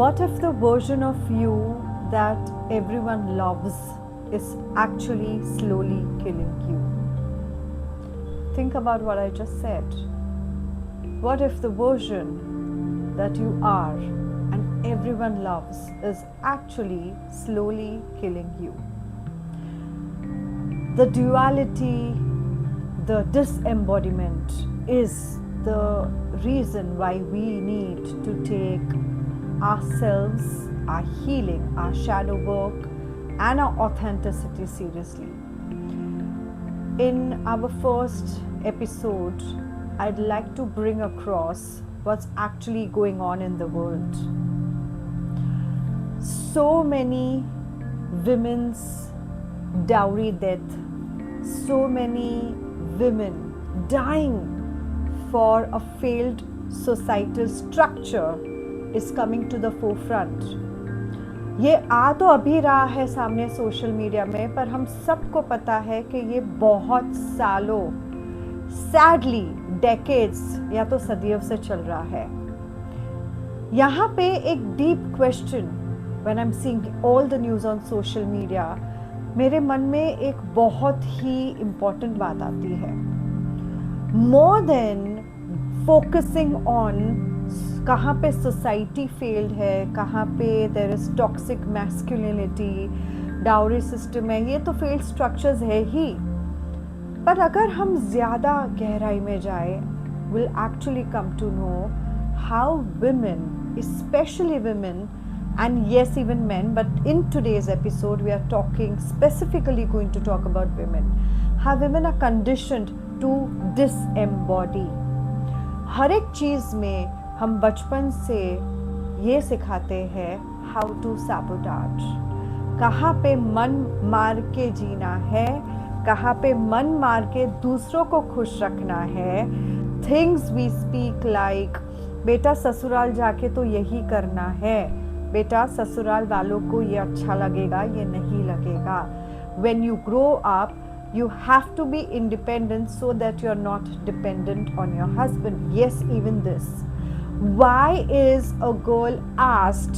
What if the version of you that everyone loves is actually slowly killing you? Think about what I just said. What if the version that you are and everyone loves is actually slowly killing you? The duality, the disembodiment is the reason why we need to take ourselves, our healing, our shadow work, and our authenticity seriously. In our first episode, I'd like to bring across what's actually going on in the world. So many women's dowry death, so many women dying for a failed societal structure is coming to the forefront. ये आ तो अभी रहा है सामने social media में, पर हम सबको पता है कि ये बहुत सालों, सैडली डेकेड्स या तो सदियों से चल रहा है. यहाँ पे एक deep question, when I am seeing all the news on social media, मेरे मन में एक बहुत ही इम्पोर्टेंट बात आती है. मोर देन फोकसिंग ऑन कहाँ पे सोसाइटी फेल्ड है, कहाँ पे there is toxic masculinity, dowry system है, ये तो फेल्ड स्ट्रक्चर्स है ही. पर अगर हम ज़्यादा गहराई में जाए, will actually come to know how women, especially women, and yes, even men, but in today's episode we are talking specifically going to talk about women, how women are conditioned to disembody. हर एक चीज़ में हम बचपन से ये सिखाते हैं how to sabotage, कहाँ पे मन मार के जीना है, कहाँ पे मन मार के दूसरों को खुश रखना है. थिंग्स वी स्पीक लाइक, बेटा ससुराल जाके तो यही करना है, बेटा ससुराल वालों को ये अच्छा लगेगा, ये नहीं लगेगा. When you grow up, you have to be independent so that you're not dependent on your husband. Yes, even this. Why is a girl asked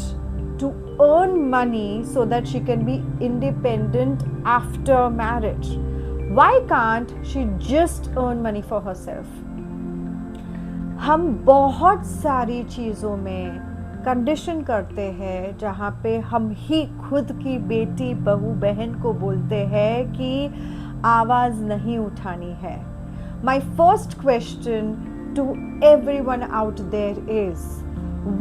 to earn money so that she can be independent after marriage? Why can't she just earn money for herself? हम बहुत सारी चीज़ों में condition करते हैं जहाँ पे हम ही खुद की बेटी बहू बहन को बोलते हैं कि आवाज़ नहीं उठानी है. My first question to everyone out there is,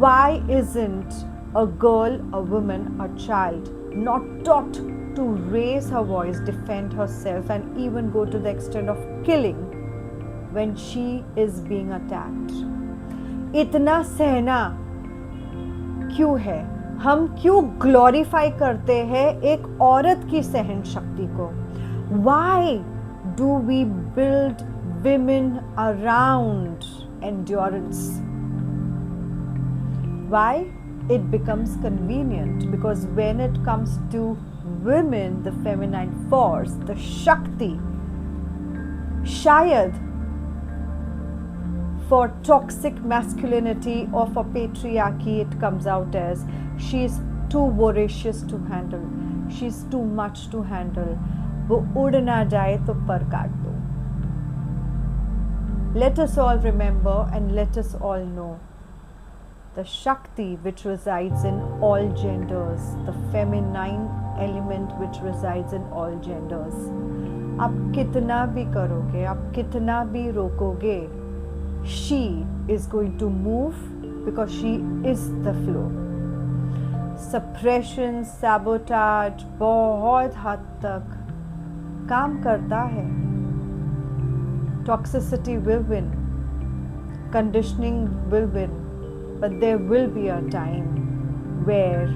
why isn't a girl, a woman, a child not taught to raise her voice, defend herself, and even go to the extent of killing when she is being attacked? इतना सहना क्यों है? हम क्यों glorify करते हैं एक औरत की सहन शक्ति को? Why do we build women around endurance? Why? It becomes convenient, because when it comes to women, the feminine force, the Shakti, shayad for toxic masculinity of a patriarchy, it comes out as she's too voracious to handle, she's too much to handle. वो उड़ ना जाए तो पर काट दो. Let us all remember and let us all know the Shakti which resides in all genders, the feminine element which resides in all genders. आप कितना भी करोगे, आप कितना भी रोकोगे, she is going to move because she is the flow. Suppression, sabotage बहुत हद तक काम करता है. Toxicity will win, conditioning will win, but there will be a time where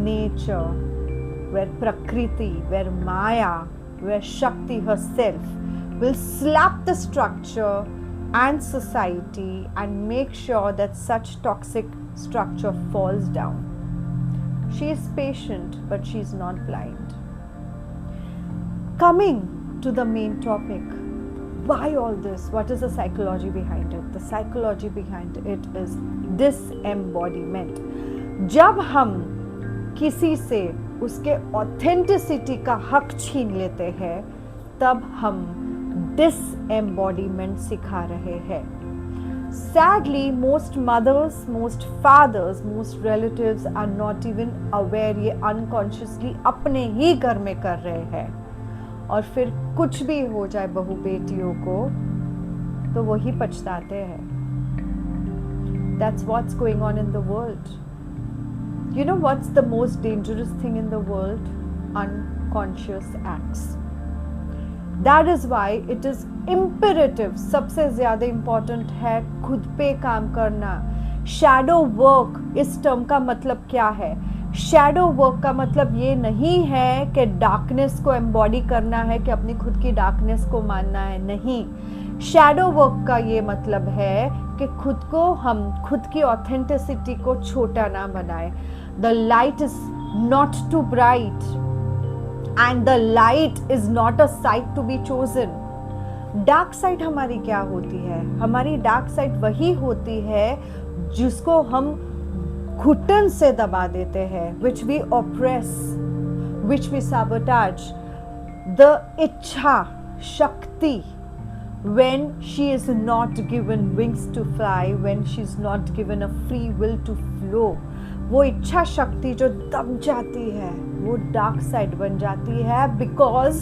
nature, where Prakriti, where Maya, where Shakti herself will slap the structure and society and make sure that such toxic structure falls down. She is patient, but she is not blind. Coming to the main topic, why all this? What is the psychology behind it? The psychology behind it is disembodiment. जब हम किसी से उसके authenticity का हक छीन लेते हैं, तब हम डिसएम्बॉडीमेंट सिखा रहे हैं. Sadly, most mothers, most fathers, most relatives are not even aware. ये unconsciously अपने ही घर में कर रहे हैं, और फिर कुछ भी हो जाए बहू बेटियों को तो वही पछताते हैं. That's what's going on in the world. You know what's the most dangerous thing in the world? Unconscious acts. That is why it is imperative, सबसे ज़्यादा इम्पॉर्टेंट है खुद पे काम करना. शैडो वर्क, इस टर्म का मतलब क्या है? शैडो वर्क का मतलब ये नहीं है कि डार्कनेस को एम्बॉडी करना है, कि अपनी खुद की डार्कनेस को मानना है. नहीं, शैडो वर्क का ये मतलब है कि हम खुद की ऑथेंटिसिटी को छोटा ना बनाए. The light is not too bright and the light is not a side to be chosen. Dark side हमारी क्या होती है? हमारी डार्क साइड वही होती है जिसको हम घुटन से दबा देते हैं, which we oppress, which we sabotage. The इच्छा शक्ति, when she is not given wings to fly, when she is not given a free will to flow, वो इच्छा शक्ति जो दब जाती है वो डार्क साइड बन जाती है, बिकॉज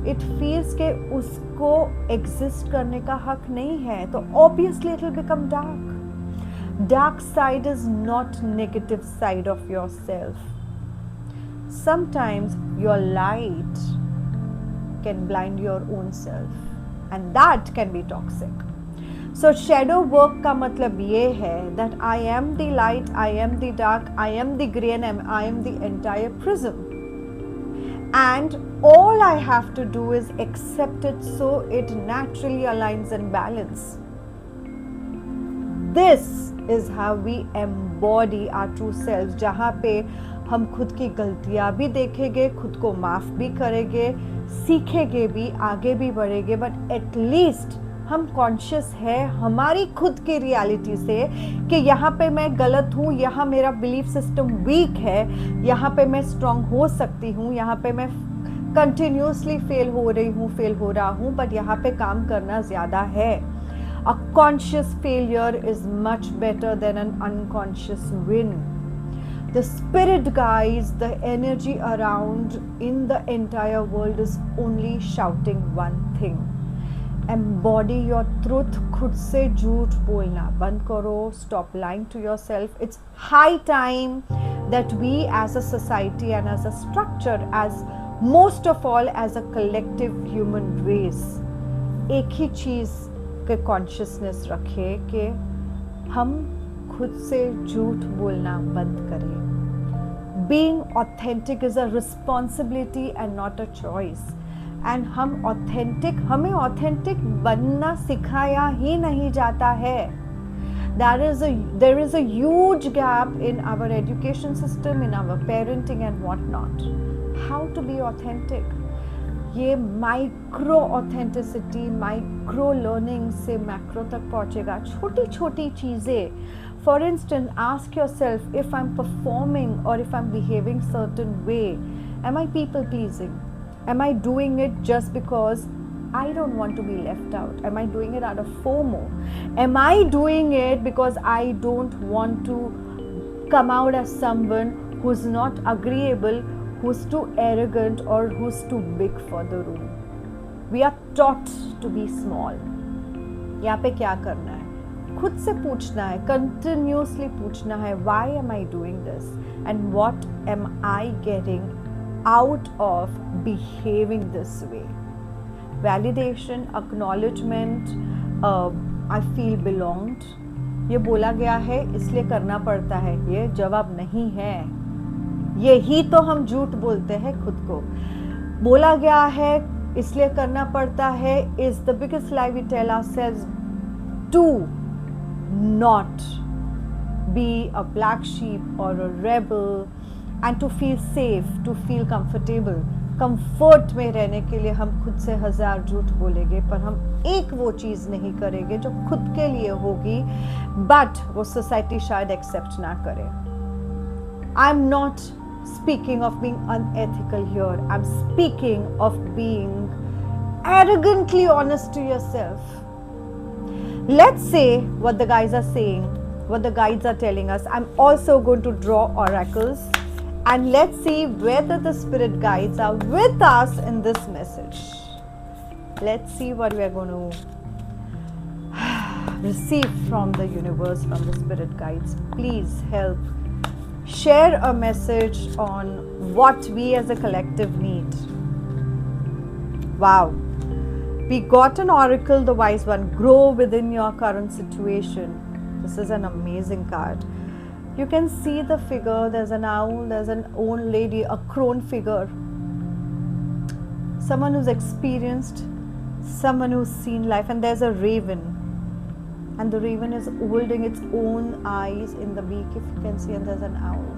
इट फील्स के उसको एग्जिस्ट करने का हक नहीं है. तो obviously it will become dark. Dark side is not negative side of your self. Sometimes your light can blind your own self and that can be toxic. So shadow work का मतलब ये है that I am the light, I am the dark, I am the grey and I am the entire prism. And all I have to do is accept it so it naturally aligns and balance. This is how we embody our true selves, जहाँ पे हम खुद की गलतियाँ भी देखेंगे, खुद को माफ़ भी करेंगे, सीखेंगे भी, आगे भी बढ़ेंगे, बट एटलीस्ट हम कॉन्शियस है हमारी खुद की रियलिटी से कि यहाँ पे मैं गलत हूँ, यहाँ मेरा बिलीफ सिस्टम वीक है, यहाँ पे मैं स्ट्रांग हो सकती हूँ, यहाँ पे मैं कंटिन्यूसली फेल हो रहा हूँ, बट यहाँ पे काम करना ज़्यादा है. A conscious failure is much better than N unconscious win. The spirit guides, the energy around in the entire world is only shouting one thing. Embody your truth. खुद से झूठ बोलना बंद करो. Stop lying to yourself. It's high time that we as a society and as a structure, as most of all as a collective human race, एक ही चीज़ के consciousness रखें कि हम खुद से झूठ बोलना बंद करें. Being authentic is a responsibility and not a choice. And हमें ऑथेंटिक बनना सिखाया ही नहीं जाता है. There is a huge gap in our education system, in our parenting and what not. How to be authentic? ये माइक्रो ऑथेंटिसिटी, माइक्रो लर्निंग से macro तक पहुँचेगा. छोटी छोटी चीज़ें. For instance, ask yourself, if I'm performing or if I'm behaving certain way, am I people pleasing? Am I doing it just because I don't want to be left out? Am I doing it out of FOMO? Am I doing it because I don't want to come out as someone who's not agreeable, who's too arrogant, or who's too big for the room? We are taught to be small. यहाँ पे क्या करना है? खुद से पूछना है, continuously पूछना है, why am I doing this? And what am I getting out of behaving this way? Validation, acknowledgement, I feel belonged. ये बोला गया है इसलिए करना पड़ता है, ये जवाब नहीं है. यही तो हम झूठ बोलते हैं खुद को. बोला गया है इसलिए करना पड़ता है is the biggest lie we tell ourselves to not be a black sheep or a rebel. And to feel safe, to feel comfortable. Comfort में रहने के लिए हम खुद से हजार झूठ बोलेंगे, पर हम एक वो चीज़ नहीं करेंगे जो खुद के लिए होगी, बट वो सोसाइटी शायद एक्सेप्ट ना करे. I'm not speaking of being unethical here. I'm speaking of being arrogantly honest to yourself. Let's say what the guys are saying, what the guides are telling us. I'm also going to draw oracles, and let's see whether the spirit guides are with us in this message. Let's see what we are going to receive from the universe, from the spirit guides. Please help share a message on what we as a collective need. Wow. We got an oracle, the wise one. Grow within your current situation. This is an amazing card. You can see the figure. There's an owl, there's an old lady, a crone figure. Someone who's experienced, someone who's seen life, and there's a raven. And the raven is holding its own eyes in the beak, if you can see, and there's an owl.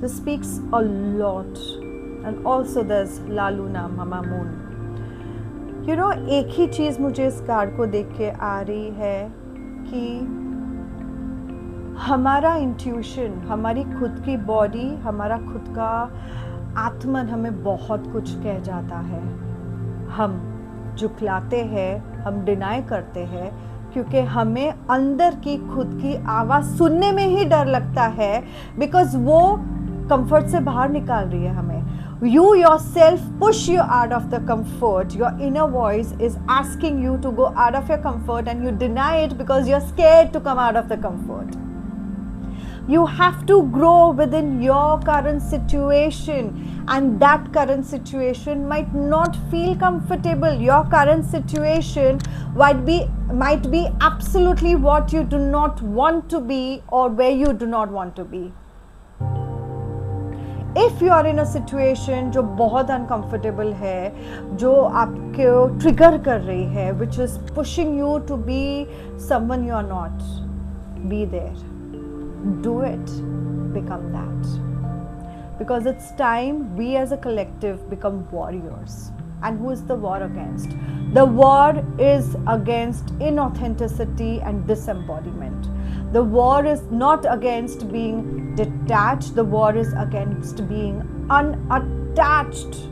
This speaks a lot. And also there's La Luna, Mama Moon. You know, एक ही चीज़ मुझे इस card को देख के आ रही है कि हमारा इंट्यूशन, हमारी खुद की बॉडी, हमारा खुद का आत्मन हमें बहुत कुछ कह जाता है. हम झुकलाते हैं, हम डिनाई करते हैं, क्योंकि हमें अंदर की खुद की आवाज़ सुनने में ही डर लगता है, बिकॉज वो कंफर्ट से बाहर निकाल रही है हमें. You yourself push you out of the comfort. Your inner voice is asking you to go out of your comfort, and you deny it because you're scared to come out of the comfort. You have to grow within your current situation, and that current situation might not feel comfortable. Your current situation might be absolutely what you do not want to be, or where you do not want to be. If you are in a situation जो बहुत uncomfortable है, जो आपको trigger कर रही है, which is pushing you to be someone you are not, be there. Do it. Become that. Because it's time we as a collective become warriors. And who is the war against? The war is against inauthenticity and disembodiment. The war is not against being detached. The war is against being unattached.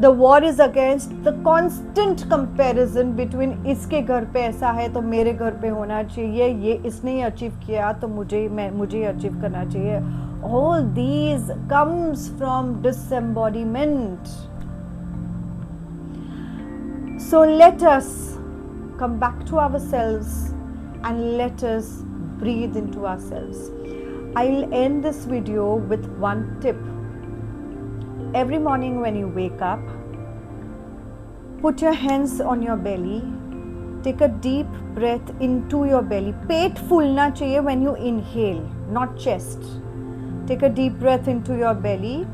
The war is against the constant comparison between इसके घर पे ऐसा है तो मेरे घर पे होना चाहिए, ये इसने अचीव किया तो मुझे अचीव करना चाहिए. All these comes from disembodiment. So let us come back to ourselves and let us breathe into ourselves. I'll end this video with one tip. Every morning when you wake up, put your hands on your belly, take a deep breath into your belly. पेट फूलना चाहिए when you inhale, not chest. Take a deep breath into your belly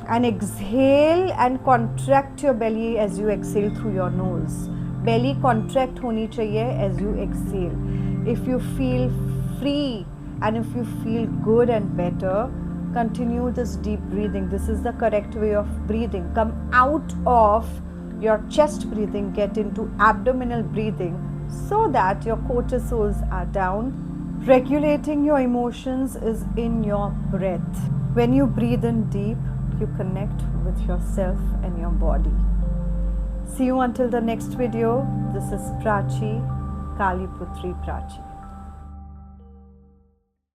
and exhale and contract your belly as you exhale through your nose. Belly contract होनी चाहिए as you exhale. If you feel free and if you feel good and better, continue this deep breathing. This is the correct way of breathing. Come out of your chest breathing, get into abdominal breathing so that your cortisols are down. Regulating your emotions is in your breath. When you breathe in deep, you connect with yourself and your body. See you until the next video. This is Prachi, Kaliputri Prachi.